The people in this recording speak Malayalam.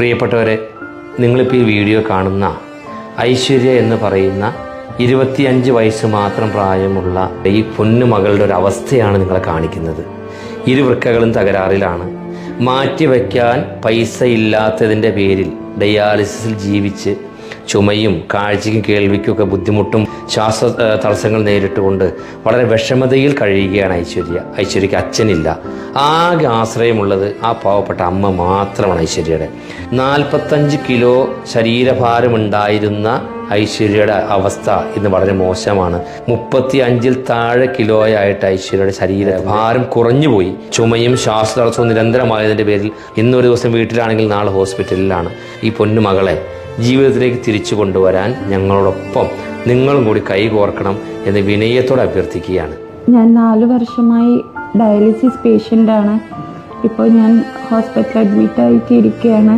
പ്രിയപ്പെട്ടവരെ, നിങ്ങളിപ്പോൾ ഈ വീഡിയോ കാണുന്ന ഐശ്വര്യ എന്ന് പറയുന്ന 25 വയസ്സ് മാത്രം പ്രായമുള്ള ഈ പൊന്നുമകളുടെ ഒരു അവസ്ഥയാണ് നിങ്ങളെ കാണിക്കുന്നത്. ഇരുവൃക്കകളും തകരാറിലാണ്. മാറ്റിവെക്കാൻ പൈസ ഇല്ലാത്തതിൻ്റെ പേരിൽ ഡയാലിസിസിൽ ജീവിച്ച് ചുമയും കാഴ്ചയ്ക്കും കേൾവിക്കുമൊക്കെ ബുദ്ധിമുട്ടും ശ്വാസ തടസ്സങ്ങൾ നേരിട്ടുകൊണ്ട് വളരെ വിഷമതയിൽ കഴിയുകയാണ് ഐശ്വര്യയ്ക്ക് അച്ഛനില്ല. ആകെ ആശ്രയമുള്ളത് ആ പാവപ്പെട്ട അമ്മ മാത്രമാണ് ഐശ്വര്യയുടെ. 45 കിലോ ശരീരഭാരമുണ്ടായിരുന്ന ഐശ്വര്യയുടെ അവസ്ഥ ഇന്ന് വളരെ മോശമാണ്. 35 താഴെ കിലോയായിട്ട് ഐശ്വര്യയുടെ ശരീരഭാരം കുറഞ്ഞുപോയി. ചുമയും ശ്വാസതടസ്സവും നിരന്തരമായതിൻ്റെ പേരിൽ ഇന്നൊരു ദിവസം വീട്ടിലാണെങ്കിൽ നാളെ ഹോസ്പിറ്റലിലാണ്. ഈ പൊന്നുമകളെ ജീവിതത്തിലേക്ക് തിരിച്ചു കൊണ്ടുവരാൻ ഞങ്ങളോടൊപ്പം നിങ്ങളും കൂടി കൈകോർക്കണം എന്ന് വിനയത്തോടെ അഭ്യർത്ഥിക്കുകയാണ്. ഞാൻ 4 വർഷമായി ഡയാലിസിസ് പേഷ്യൻ്റാണ്. ഇപ്പോൾ ഞാൻ ഹോസ്പിറ്റലിൽ അഡ്മിറ്റ് ആയിട്ട് ഇരിക്കുകയാണ്.